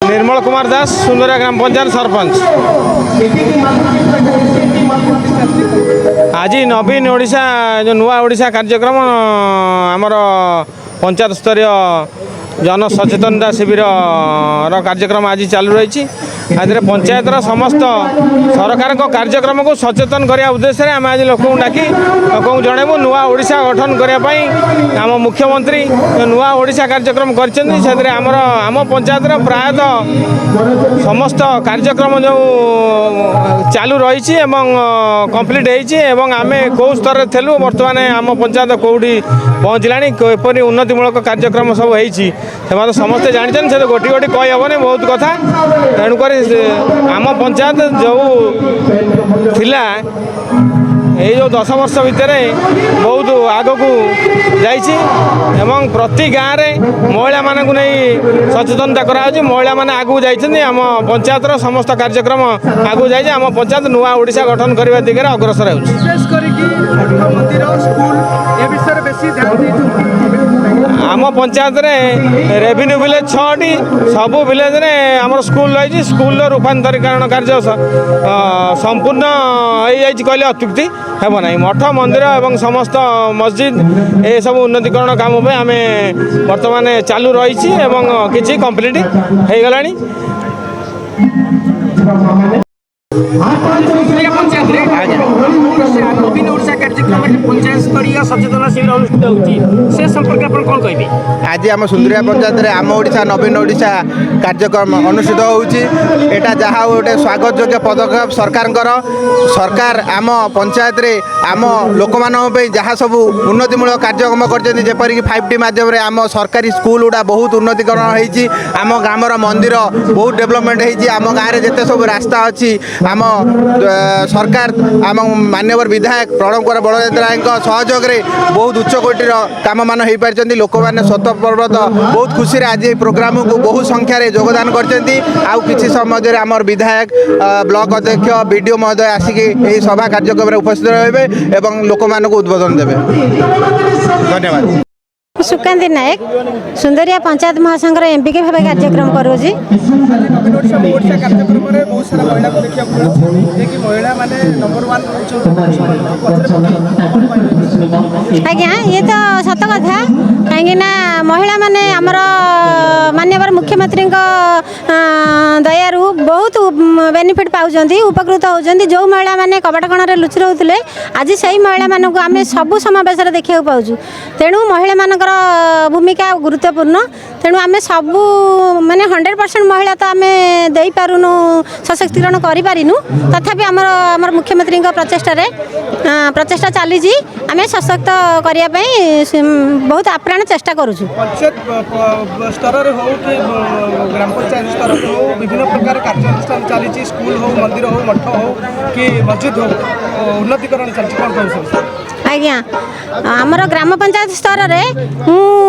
निर्मल कुमार दास सुंदरिया ग्राम पंचायत सरपंच। आज नवीन ओडिशा जो नुआ ओडिशा कार्यक्रम आमर पंचायत स्तरीय जन सचेतनता शिविर कार्यक्रम आज चालू रही। आज पंचायतर समस्त सरकार कार्यक्रम को सचेतन करने उद्देश्य आम आज लोक डाकी लोक जनइबू नुआ ओडिशा गठन करने आम मुख्यमंत्री नुआ ओडिशा कार्यक्रम करमर आम पंचायतर प्रायतः समस्त कार्यक्रम जो चालू रही कंप्लीट होती आम कौ स्तर थेलु बर्तमान आम पंचायत कौटी पहुँचला एपरी उन्नतिमूलक कार्यक्रम सब होती समस्ते जानते से गोटी गोटी कही हेनी बहुत कथा तेणुक आम पंचायत जो थिला ये जो 10 वर्ष भितर बहुत आग को जाइए प्रति गाँव में महिला मानक नहीं सचेतनता कराई महिला मैंने आगू जाइए आम पंचायतर समस्त कार्यक्रम आगू जाइए आम पंचायत नुआ ओडिशा गठन करने दिगरे अग्रसर आम पंचायत रेवेन्यू विलेज 6टी सबू विलेज आम स्कूल रही स्कूल रूपांतरीकरण कार्य संपूर्ण हो कहले अत्युक्ति हेब ना मठ मंदिर एवं समस्त मस्जिद ये सब उन्नतिकरण काम पे आम बर्तमान चालू रही किसी कंप्लीट हो गला। नवीन ओडिशा कार्यक्रम पंचायत स्तरीय सचेतना शिविर अनुष्ठित होती संपर्क आप कौन कहे? आज आम सुंदरिया पंचायत में आम ओडिशा नवीन ओडिशा कार्यक्रम अनुष्ठित होटा जहाँ गोटे स्वागत योग्य पदक्षेप सरकार आम पंचायत रे आम लोक जहाँ सब उन्नतिमूलक कार्यक्रम करपरिक 5T माध्यम आम सरकारी स्कूल गुड़ा बहुत उन्नतिकरण होती आम ग्रामर मंदिर बहुत डेवलपमेंट होती आम गाँव में जिते सब रास्ता अच्छी आम सरकार आम मान्यवर विधायक प्रणव कुमार बड़ोद्रा सहयोग में बहुत उच्चकोटीर काम मान हो पार्टी लोक मैंने स्वतःप्रवत बहुत खुशी आज ये प्रोग्राम को बहुत संख्यार योगदान कर समय आम विधायक ब्लॉक अध्यक्ष बीडीओ महोदय आसिक यही सभा कार्यक्रम उपस्थित रहे लोक मान उद्बोधन देवे। धन्यवाद। सुकांती नायक सुंदरिया पंचायत महासंघर एमपीके भाव कार्यक्रम करुँगी। आज्ञा ये तो सत कथा कहीं महिला माने आमर मान्यवर मुख्यमंत्री दयारू बहुत बेनिफिट पाँच उपकृत होती जो महिला माने कबाट कण लुचि रोते आज से महिला मानक आम सबू समावेश देखा पाचु तेणु महिला मानकर भूमिका गुरुत्वपूर्ण तेणु आम सबू माने 100% महिला तो आम दे पारुनु सशक्तिकरण करूँ तथापि आमर मुख्यमंत्री प्रचेषा चली आम सशक्त करने बहुत आप्राण चेष्टा करूँ। स्तर हो कि ग्राम पंचायत स्तर हो विभिन्न प्रकार कार्यानुष्ठान चली स्कूल हो मंदिर हो मठ हो कि मस्जिद हो उन्नतिकरण चलती कौन कह? आज्ञा आमर ग्राम पंचायत स्तर में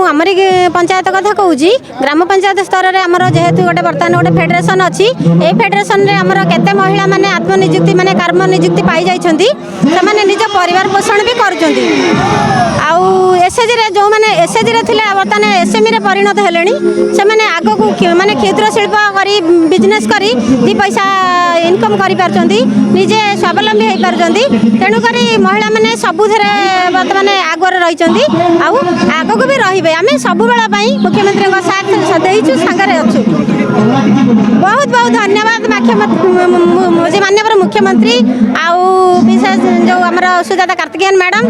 आमरी पंचायत कथा कहूँ ग्राम पंचायत स्तर में आमर जेहेतु गोटे बर्तमान गोटे फेडरेशन अच्छी ये फेडरेशन में आमर केते महिला माने आत्मनिजुक्ति माने कर्म निजुक्ति पाई जाइछंती से निज परिवार पोषण भी करुँच एसएचजी जो मैंने एसएचजी थे बर्तमान एसएमई रे परिणत हेलेनी से मैंने आग को माने क्षुद्र शिल्प करी बिजनेस करी 2 पैसा इनकम करि पारछंती निजे स्वावलंबी हो पारछंती तेणुक महिला माने सबुथे बर्तमान आगे रही आग को भी रे आम सब बेला मुख्यमंत्री साथ देचु सांगे अच्छु बहुत बहुत धन्यवाद मान्यवर मुख्यमंत्री आउ विशेष जो आमर सुजाता कार्तिकेयन मैडम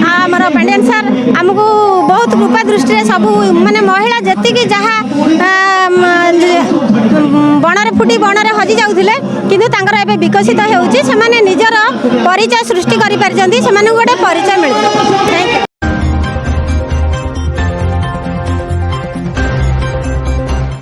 आमर पांडियन सर आमको बहुत कृपा दृष्टि सब माने महिला जी जहाँ बणरे फुटी बणरे हजि जाऊे कि विकसित होने निजर परिचय सृष्टि कर गोटे परिचय मिलता। Thank you.